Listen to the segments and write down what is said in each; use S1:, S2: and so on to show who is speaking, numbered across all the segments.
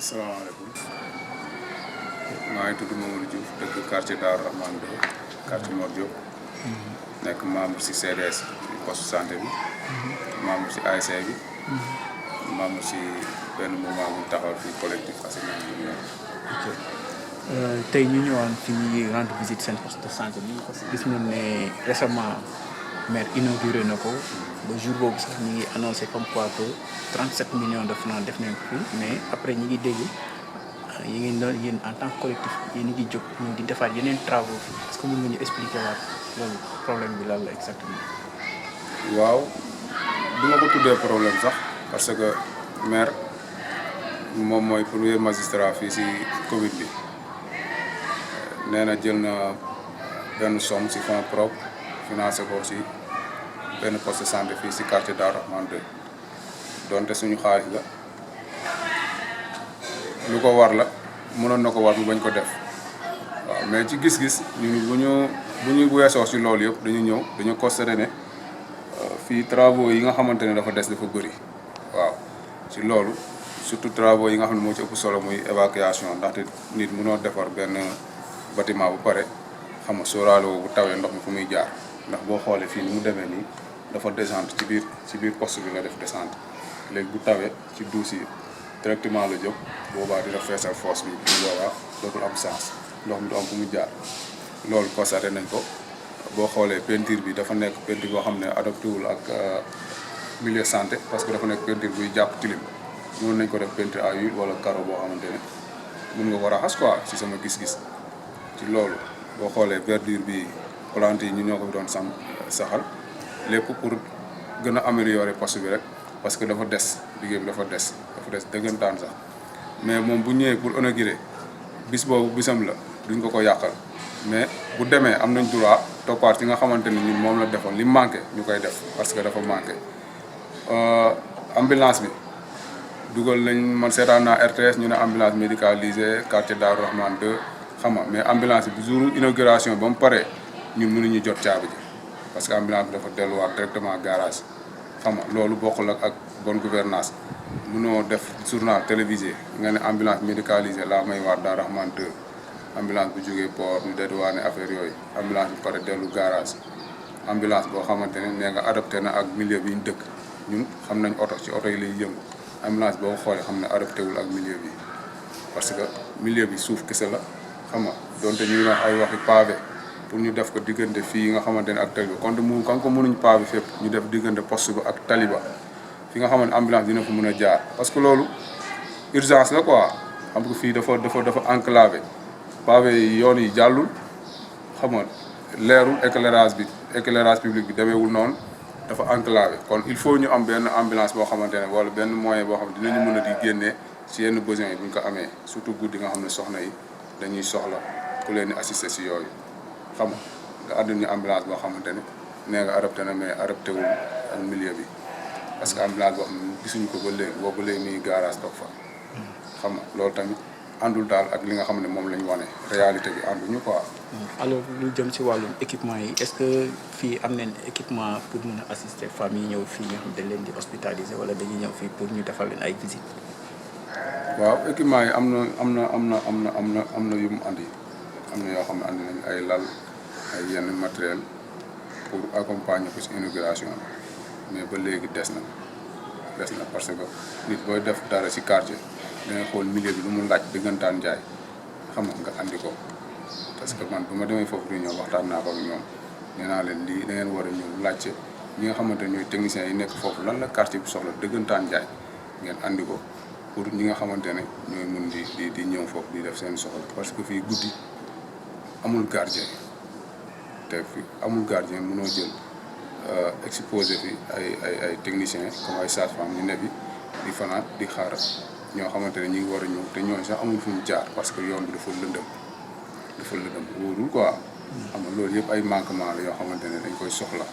S1: salaamaaleykum maa ngi tudd Mamadou Diouf dëkk quartier Darou Rahmane 2 quartier Mor Diop nekk membre ci CDS poste santé bi membre ci ASC bi membre ci benn mouvement bu taxawal fii collectif Assainies Lumière.
S2: ok tey ñu ñëwaan fi ñuy rendre visite seen poste de santé bi parce que gis nañ ne récemment maire inauguré na ko ba jour boobu sax ñu ngi annoncé comme quoi que 37 millions de francs def nañ ko fi mais après ñi ngi dégg yi ngeen doon yéen en tant que collectif yéen a ngi jóg ñu di defaat yeneen travaux fi est-ce que mën nga ñu expliquer waat loolu problème bi lan la exactement.
S1: waaw du ma ko tuddee problème sax parce que maire moom mooy premier magistrat fii ci Covid bi nee na jël na benn somme ci fonds propre financé ko ci benn poste de santé fii ci quartier Darou Rahmane 2 donte suñu xaalis la lu ko war la mënoon na ko war mu bañ ko def waaw mais ci gis-gis ñu bu ñu weesoo ci loolu yëpp dañu constaté ne fii travaux yi nga xamante ne dafa des dafa bëri waaw ci loolu surtout travaux yi nga xam ne moo ci ëpp solo muy évacuation ndaxte nit mënoo defar benn bâtiment bu pare xam nga sóoraale bu tawee ndox mi fu muy jaar ndax boo xoolee fii ni mu demee nii dafa descente ci biir poste bi la def descente léegi bu tawee ci douche yi directement la jóg boobaa dina feesal fosse bi bu boobaa dootul am sens ndox mi du am fu muy jaar loolu constaté nañ ko boo xoolee peinture bi dafa nekk peinture boo xam ne adopté wul ak milieu santé parce que dafa nekk peinture buy jàpp tilim mën nañ ko def peinture à huile wala carreau boo xamante ne mën nga ko raxas quoi ci sama gis-gis ci loolu boo xoolee verdure bi plante yi ñu ñoo ko doon saxal lépp pour gën a améliorer poste bi rek parce que dafa des liggéey bi dafa des dëggantaan sax mais moom bu ñëwee pour inaugurer bis boobu bisam la duñ ko yàqal mais bu demee am nañ droit toppaat ci nga xamante ni ñun moom la defoon li manqué ñu koy def parce que dafa manqué ambulance bi dugal nañ man seetaan naa RTS ñu ne ambulance médicalisée quartier Darou Rahmane 2 xam nga mais ambulance bi jour inauguration ba mu paree ñun mënuñu jot caabi ji parce que ambulance bi dafa delluwaat directement garage xam nga loolu bokkul ak bonne gouvernance mënoo def journal télévisé nga ne ambulance médicalisée laa may waat Darou Rahmane 2 ambulance bu jógee port ñu dédouané affaire yooyu ambulance bi pare dellu garage ambulance boo xamante ne nee nga adopté na ak milieu bi ñu dëkk ñun xam nañ oto ci oto yi lay yëngu ambulance boo xoolee xam ne adopté wul ak milieu bi parce que milieu bi suuf kese la xam nga donte ñu ngi wax ay waxi pavé pour ñu def ko diggante fii nga xamante ne ak tali ba kon ko mënuñ pavé fépp ñu def diggante poste ba ak taliba fi nga xamante ambulance dina ko mën a jaar parce que loolu urgence la quoi xam nga fii dafa enclavé pavé yi yoon yi jàllul xam nga leerul éclairage public bi demeewul noonu dafa enclavé kon il faut ñu am benn ambulance boo xamante ne wala benn moyen boo xam ne dinañu mën a di génnee ci yenn besoins yi bu ñu ko amee surtout guddi nga xam ne soxna yi dañuy soxla ku leen di assister ci yooyu xam nga àdduna ñu ambulance boo xamante ne nee nga adopté na mais adopté wul ak milieu bi parce que ambulance boo xam ne gisuñu ko ba léegi boobu léegi nii garage toog fa xam nga loolu tamit àndul daal ak li nga xam ne moom la ñu wane réalité bi ànduñu quoi.
S2: alors lu jëm ci wàllum équipement yi est-ce que fii am nañ équipement pour mën a assister femmes yi ñëw fii nga xam dañ leen di hospitaliser wala dañuy ñëw fii pour ñu defal leen ay visites.
S1: waaw équipement yi am na yu mu andi am na yoo xam ne andi nañ ay lal ay yenn matériel pour accompagner ko ci inauguration mais ba léegi des na parce que nit booy def dara ci quartier da ngay xool milieu bi lu mu laaj dëggantaan jaay xam nga andi ko parce que man bu ma demee foofu di ñëw waxtaan naa ko ak ñoom nee naa leen lii da ngeen war a ñëw laajte ñi nga xamante ne ñooy techniciens yi nekk foofu lan la quartier bi soxla dëggantaan jaay ngeen andi ko pour ñi nga xamante ne ñooy mun di ñëw foofu di def seen soxla parce que fii guddi amul gardien te fi amul gardien mënoo jël exposé fi ay techniciens comme ay sages-femmes ñu ne bi di fanaan di xaar ñoo xamante ne ñu ngi war a ñëw te ñooñu sax amul fu ñu jaar parce que yoon bi dafa lëndëm wóorul quoi. xam nga loolu yëpp ay manquement la yoo xamante ne dañ koy soxla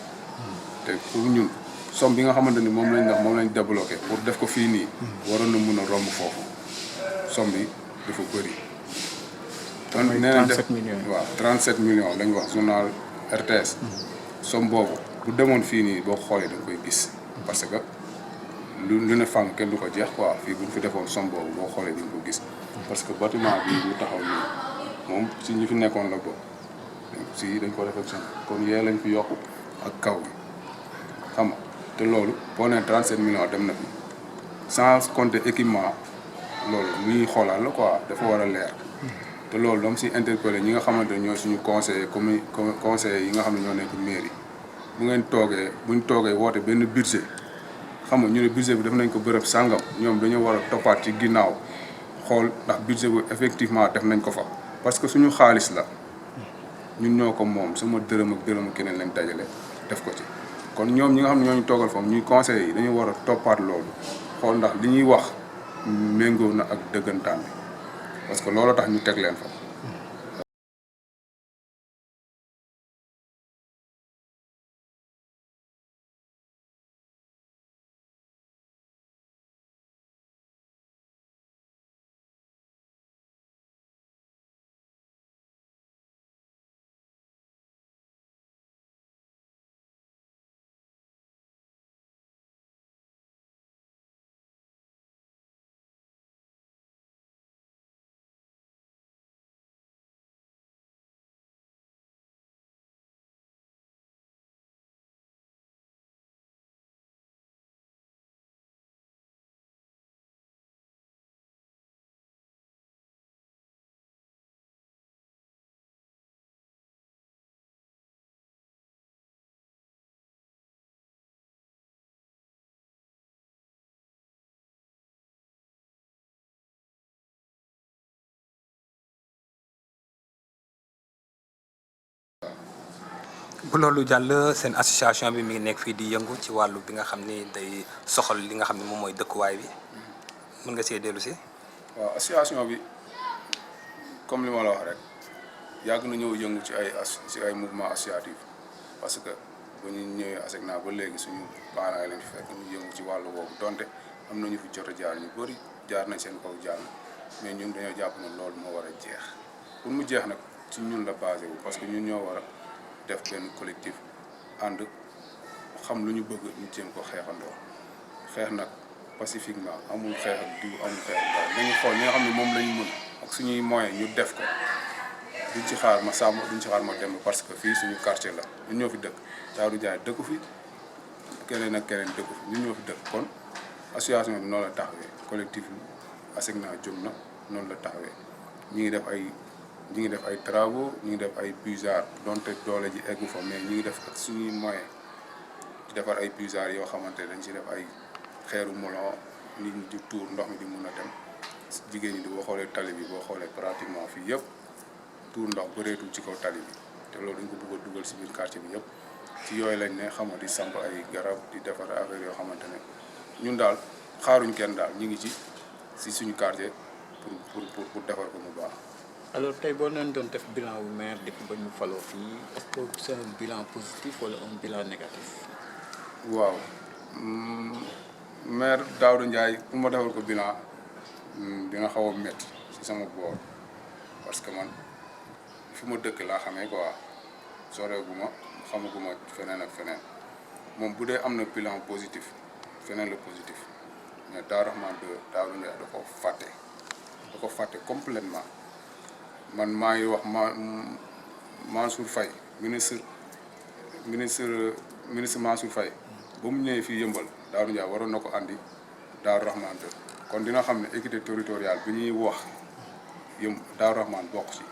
S1: te pour ñun somme bi nga xamante ni moom lañ débloqué pour def ko fii nii. waroon na mun a romb foofu somme bi dafa bëri. kon nee nañ def
S2: 37 millions
S1: waaw 37 millions lañ wax journal RTS. somme boobu bu demoon fii nii boo xoolee da nga koy gis parce que lu ne fang kenn du ko jeex quoi fii bu ñu fi defoon somme boobu boo xoolee di nga ko gis parce que bâtiment bi ñu taxaw nii moom si ñi fi nekkoon la bokk si dañ ko réflexion kon yee lañ fi yokku ak kaw bi xam nga te loolu boo nee 37 millions dem na fi sans compter équipement loolu lu ñuy xoolaat la quoi dafa war a leer te loolu dama si interpellé ñi nga xamante ne ñoo suñu conseiller conseillers yi nga xam ne ñoo nekk mairie bu ngeen toogee buñ toogee woote benn budget xam nga ñu ne budget bi def nañ ko bërëb sàngam ñoom dañoo war a toppaat ci ginnaaw xool ndax budget bu effectivement def nañ ko fa parce que suñu xaalis la ñun ñoo ko moom sama dërëm ak dërëm ak keneen lañ dajale def ko ci kon ñoom ñi nga xam ne ñoo ñu toogal foofu ñuy conseillers yi dañu war a toppaat loolu xool ndax li ñuy wax méngoo na ak dëggantaan bi parce que loolu tax ñu teg leen fa.
S3: bu loolu jàll seen association bi mi ngi nekk fii di yëngu ci wàllu bi nga xam ni day soxal li nga xam ne moom mooy dëkkuwaay bi mën nga see dellu si.
S1: waaw association bi comme li ma la wax rek yàgg na ñëw yëngu ci ay mouvement associatif parce que ba ñu ñëwee ASECNA ba léegi suñu baanaay lañ fekk ñu yëngu ci wàllu boobu donte am na ñu fi jot a jaar ñu bëri jaar nañ seen kaw jaar na mais ñun dañoo jàpp ne loolu moo war a jeex pour mu jeex nag ci ñun la basé wu parce que ñun ñoo war a def benn collectif ànd xam lu ñu bëgg ñu jéem ko xeexandoo xeex nag pacifiquement amul xeex ak diw amul xeex ak dara nañu xool ñi nga xam ne moom lañu mën ak suñuy moyens ñu def ko duñ ci xaar ma sàmm duñ ci xaar ma dem parce que fii suñu quartier la ñun ñoo fi dëkk Thiatou Ndiaye dëkku fi keneen ak keneen dëkku fi ñun ñoo fi dëkk kon association bi noonu la taxawee collectif ASECNA jóg na noonu la taxawee ñi ngi def ay travaux ñu ngi def ay puisards donte doole ji eggu fa mais ñu ngi def ak suñuy moyen di defar ay puisards yoo xamante ne dañ ci def ay xeeru melon nit ñi di tuur ndox mi di mun a dem jigéen ñi di boo xoolee tali bi boo xoolee pratiquement fii yëpp tuur ndox bëreetul ci kaw tali bi te loolu dañ ko bëgg a dugal si biir quartier bi yëpp ci yooyu lañ ne xam nga di samp ay garab di defar affaire yoo xamante ne ñun daal xaaruñ kenn daal ñu ngi si suñu quartier pour defar ko mu baax.
S2: alors tey boo leen doon def bilan wu maire depuis ba ñu faloo fii est-ce que c'est un bilan positif wala un bilan négatif.
S1: waaw maire Daouda Ndiaye pour ma defal ko bilan dina xaw a métti si sama boor parce que man fi ma dëkk laa xamee quoi soreeguma xamaguma feneen ak feneen moom bu dee am na bilan positif feneen la positif mais Darou Rahmane Daouda Ndiaye da ko fàtte complètement man maa ngi wax Mansour Faye ministre Mansour Faye ba mu ñëwee fii yëmbal Daouda Ndiaye waroon na ko andi Darou Rahmane kon dina xam ne équité territoriale bi ñuy wax Darou Rahmane bokk ci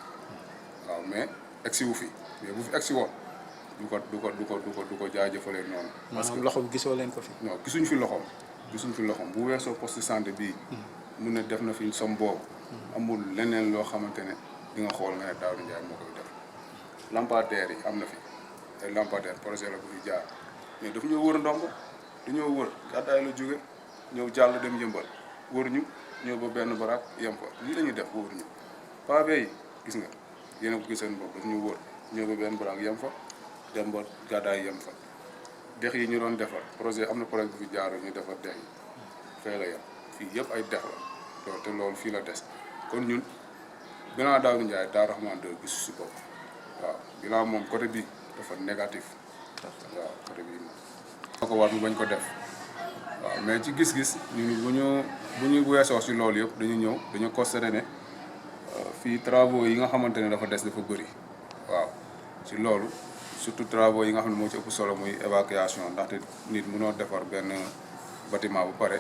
S1: waaw mais egsi wu fi mais bu fi egsi woon du ko jaajëfalee noonu.
S2: parce que loxoom gisoo leen ko fi.
S1: non gisuñ fi loxoom bu weesoo poste de santé bii. mun ne def na fi som boobu. amul leneen loo xamante ne di nga xool nga ne Daouda Ndiaye moo koy def lampadaire yi am na fi ay lampadaire projet la bu fi jaar mais daf ñoo wër ndomb dañoo wër gàddaay la jóge ñëw jàll dem yëmbal wër ñu ñëw ba benn baraak yem fa lii la ñuy def wër ñu pavé yi gis nga yéen a ko gis seen bopp daf ñu wër ñëw ba benn baraak yem fa dem ba gàddaay yem fa dex yi ñu doon defar projet am na projet bu fi jaaroo ñu defar dex yi fee la yem fii yëpp ay dex la loolu te loolu fii la des kon ñun bilan Daouda Ndiaye Darou Rahmane 2 gis si bopp waaw bilan moom côté bi dafa négatif waaw côté bi moom moo ko war mu bañ ko def waaw mais ci gis-gis ñu bu ñu weesoo si loolu yëpp dañu constaté ne fii travaux yi nga xamante ne dafa des dafa bëri waaw ci loolu surtout travaux yi nga xam ne moo ci ëpp solo muy évacuation ndaxte nit mënoo defar benn bâtiment bu pare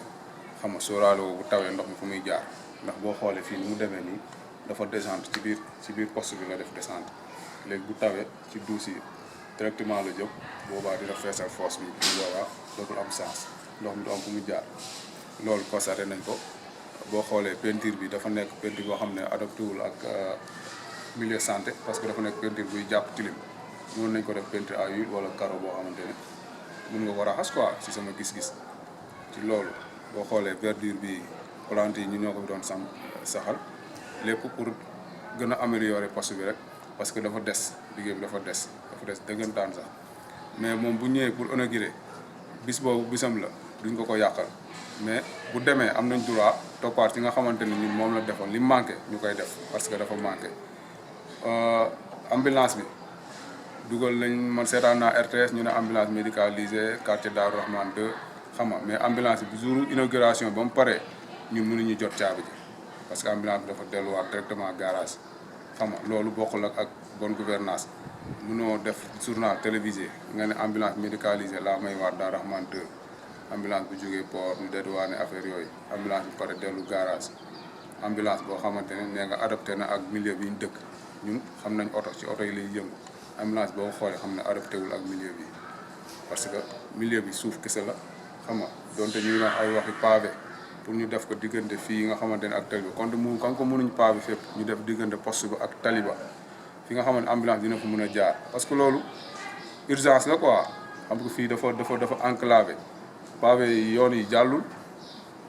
S1: xam nga sóoraale bu tawee ndox mi fu muy jaar ndax boo xoolee fii ni mu demee nii dafa descente ci biir poste bi la def descente léegi bu tawee ci duus yi directement la jóg boobaa dina feesal fosse bi bu boobaa dootul am sens ndox mi du am fu muy jaar loolu constaté nañ ko boo xoolee peinture bi dafa nekk peinture boo xam ne adapté wul ak milieu santé parce que dafa nekk peinture buy jàpp tilim mën nañ ko def peinture à huile wala carreau boo xamante ne mën nga ko raxas quoi si sama gis-gis ci loolu boo xoolee verdure bi plante yi ñu ñoo ko doon saxal lépp pour gën a améliorer poste bi rek parce que dafa des liggéey bi dafa des dëggantaan sax mais moom bu ñëwee pour inaugurer bis boobu bisam la duñ ko yàqal mais bu demee am nañ droit toppaat ci nga xamante ne ñun moom la defoon li manqué ñu koy def parce que dafa manqué ambulance bi dugal nañ man seetaan naa RTS ñu ne ambulance médicalisée quartier Darou Rahman 2 xam nga mais ambulance bi jour inauguration ba mu paree ñun mënuñu jot caabi ji parce que ambulance bi dafa delluwaat directement garage xam nga loolu bokkul ak bonne gouvernance mënoo def journal télévisé nga ne ambulance médicalisée laa may waat Darou Rahman 2 ambulance bu jógee port ñu dédouané affaire yooyu ambulance bi pare dellu garage ambulance boo xamante ne nee nga adapté na ak milieu bi ñu dëkk ñun xam nañ oto ci oto yi lay yëngu ambulance boo xoolee xam ne adapté wul ak milieu bi parce que milieu bi suuf kese la xam nga donte ñuy naan ay waxi pavé pour ñu def ko diggante fii nga xamante ne ak tali ba kon ko mënuñ pavé fépp ñu def diggante poste ba ak taliba fi nga xamante ambulance dina ko mën a jaar parce que loolu urgence la quoi xam nga fii dafa enclavé pavé yi yoon yi jàllul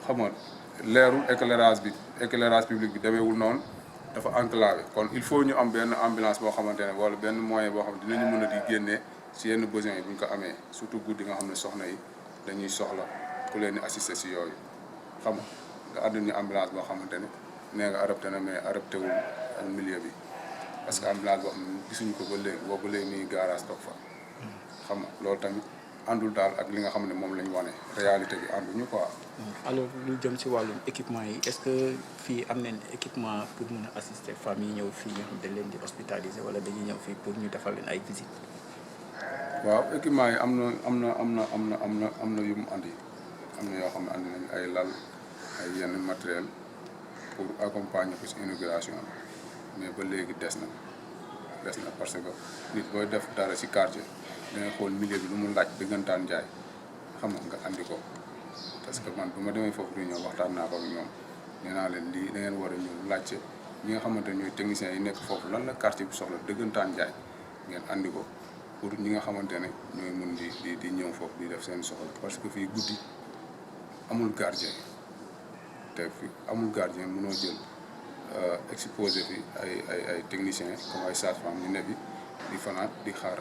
S1: xam nga leerul éclairage public bi demeewul noonu dafa enclavé kon il faut ñu am benn ambulance boo xamante ne wala benn moyen boo xam ne dinañu mën a di génnee si yenn besoins yi bu ñu ko amee surtout guddi nga xam ne soxna yi dañuy soxla ku leen di assister si yooyu xam nga ànd ñu ambulance boo xamante ne nee nga adapté na mais adapté wul ak milieu bi parce que ambulance boo xam ne gisuñu ko ba léegi boobu léegi nii garage toog fa xam nga loolu tamit àndul daal ak li nga xam ne moom lañ wane réalité bi ànduñu quoi.
S2: alors lu jëm ci wàllum équipement yi est-ce que fii am nañ équipement pour mën a assister femmes yi ñëw fii ñoo xam dañ leen di hospitaliser wala dañuy ñëw fii pour ñu defal leen ay visites.
S1: waaw équipement yi am na yu mu andi am na yoo xam ne andi nañ ay lal ay yenn matériel pour accompagner ko ci inauguration mais ba léegi des na parce que nit booy def dara ci quartier da ngay xool milieu bi lu mu laaj dëggantaan jaay xam nga andi ko parce que man bu ma demee foofu du ñëw waxtaan naa ko ak ñoom nee naa leen lii da ngeen war a ñëw laajte ñi nga xamante ne ñooy techniciens yi nekk foofu lan la quartier bi soxla dëggantaan jaay ngeen andi ko pour ñi nga xamante ne ñooy mun di ñëw foofu di def seen soxla parce que fii guddi amul gardien te fi amul gardien mënoo jël exposé fi ay techniciens comme ay sages-femmes ñu ne bi di fanaan di xaar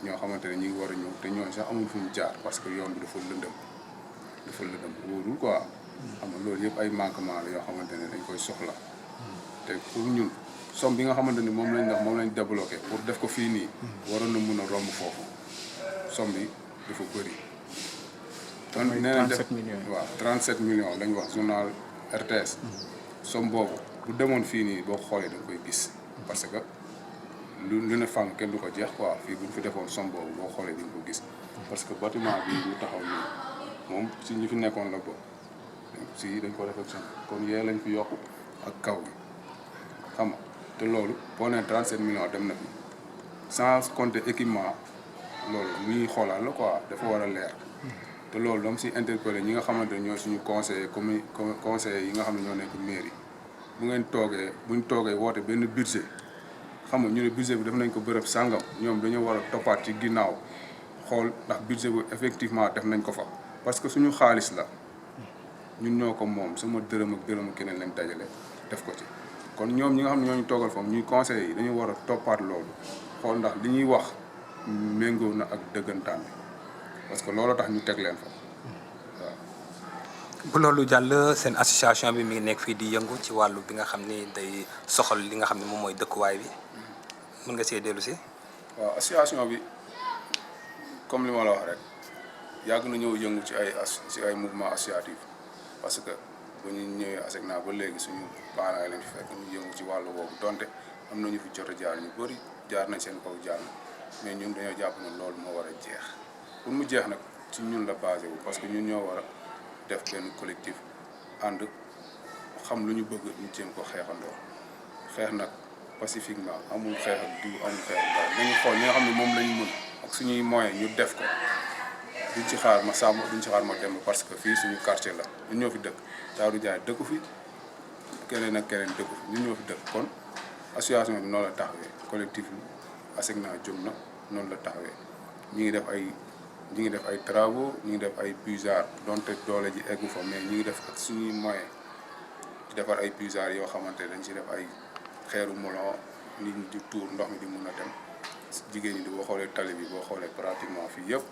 S1: ñoo xamante ne ñi ngi war a ñëw te ñooñu sax amul fu ñu jaar parce que yoon bi dafa lëndëm wóorul quoi xam nga loolu yëpp ay manquement la yoo xamante ne dañ koy soxla te pour ñun somme bi nga xamante ni moom lañ débloqué pour def ko fii nii waroon na mun a romb foofu somme bi dafa bëri kon nee nañ def
S2: 37 millions
S1: waaw 37 millions lañ wax journal RTS somme boobu bu demoon fii nii boo xoolee da nga koy gis parce que lu ne fànn kenn du ko jeex quoi fii bu ñu fi defoon somme boobu boo xoolee di nga ko gis parce que bâtiment bi ñu taxaw nii moom si ñi fi nekkoon la bokk si dañ ko réflexion kon yee lañ fi yokk ak kaw bi xam nga te loolu boo nee 37 millions dem na fi sans compter équipement loolu lu ñuy xoolaat la quoi dafa war a leer te loolu dama si interpellé ñi nga xamante ne ñooy suñu conseillers yi nga xam ne ñoo nekk mairie buñ toogee woote benn budget xam nga ñu ne budget bi def nañ ko bërëb sàngam ñoom dañoo war a toppaat ci ginnaaw xool ndax budget bu effectivement def nañ ko fa parce que suñu xaalis la ñun ñoo ko moom sama dërëm ak keneen lañ dajale def ko ci kon ñoom ñi nga xam ne ñoo ñu toogal foofu ñuy conseillers yi dañu war a toppaat loolu xool ndax li ñuy wax méngoo na ak dëggantaan bi parce que loolu tax ñu teg leen fa waaw.
S3: bu loolu jàll seen association bi mi ngi nekk fii di yëngu ci wàllu bi nga xam ni day soxal li nga xam ne moom mooy dëkkuwaay bi mën nga see dellu si.
S1: waaw association bi comme li ma la wax rek yàgg na ñëw yëngu ci ay mouvement associatif parce que bu ñu ñëwee ASECNA ba léegi suñu parents yi lañ fi fekk ñu yëngu ci wàllu boobu donte am na ñu fi jot a jaar ñu bëri jaar nañ seen kaw jaar na mais ñun dañoo jàpp ne loolu moo war a jeex pour mu jeex nag ci ñun la basé wu parce que ñun ñoo war a def benn collectif ànd xam lu ñu bëgg ñu jéem ko xeexandoo xeex nag pacifiquement amul xeex ak diw amul xeex ak dara nañu xool ñi nga xam ne moom lañu mën ak suñuy moyens ñu def ko duñ ci xaar ma sàmm duñ ci xaar ma dem parce que fii suñu quartier la ñun ñoo fi dëkk Daouda Ndiaye dëkku fi keneen ak keneen dëkku fi ñun ñoo fi dëkk kon association bi noonu la taxawee collectif ASECNA jóg na noonu la taxawee ñi ngi def ay travaux ñi ngi def ay puisards donte doole ji eggu fa mais ñi ngi def ak suñuy moyens di defar ay puisards yoo xamante dañ ci def ay xeeru melon nit ñi di tuur ndox mi di mun a dem jigéen ñi di boo xoolee tali bi boo xoolee pratiquement fii yëpp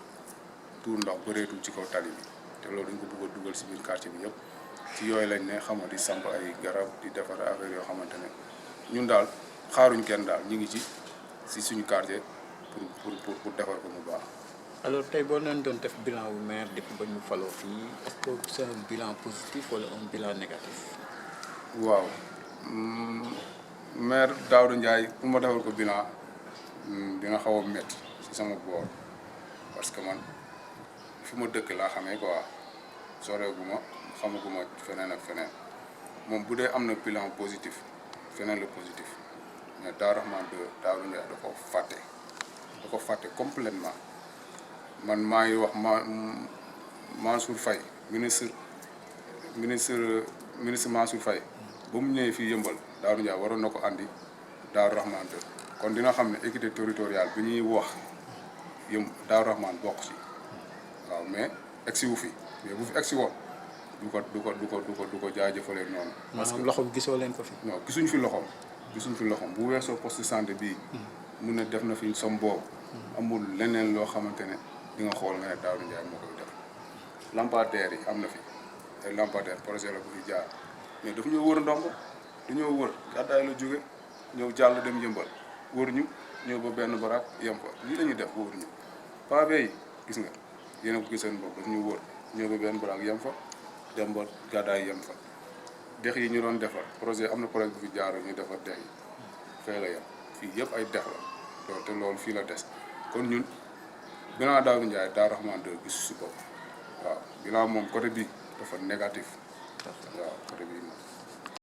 S1: tuur ndox bëreetul ci kaw tali bi te loolu dañ ko bëgg a dugal si biir quartier bi yëpp ci yooyu lañ ne xam nga di samp ay garab di defar affaire yoo xamante ne ñun daal xaaruñ kenn daal ñu ngi si suñu quartier pour defar ko mu baax.
S2: alors tey boo leen doon def bilan wu maire depuis ba ñu faloo fii est-ce que c'est un bilan positif wala un bilan négatif.
S1: waaw maire Daouda Ndiaye pour ma defal ko bilan dina xaw a métti si sama boor parce que man fi ma dëkk laa xamee quoi soreeguma xamaguma feneen ak feneen moom bu dee am na bilan positif feneen la positif mais Darou Rahmane de Daouda Ndiaye da ko fàtte complètement man maa ngi wax Mansour Faye ministre Mansour Faye ba mu ñëwee fii yëmbal Daouda Ndiaye waroon na ko andi Darou Rahmane de kon dina xam ne équité territoriale bi ñuy wax Darou Rahmane bokk ci waaw mais egsi wu fi mais bu fi egsi woon du ko jaajëfalee noonu.
S2: parce que loxoom gisoo leen ko fi.
S1: non gisuñ fi loxoom bu weesoo poste de santé bii. mun ne def na fi som boobu. amul leneen loo xamante ne di nga xool nga ne Daouda Ndiaye moo koy def. lampadaires yi am na fi ay lampadaires projet la bu fi jaar mais daf ñoo wër ndomb dañoo wër gàddaay la jóge ñëw jàll dem yëmbal wër ñu ñëw ba benn baraak yem fa lii la ñuy def wër ñu pavé yi gis nga yéen a ko giseen bopp daf ñu wër ñëw ba benn baraak yem fa dem ba gàddaay yem fa dex yi ñu doon defar projet am na projet bu fi jaaroo ñu defar dex yi fee la yem fii yëpp ay dex la loolu te loolu fii la des kon ñun bilan Daouda Ndiaye Darou Rahmane 2 gis si bopp waaw bilan moom côté bi dafa négatif waaw côté bi moom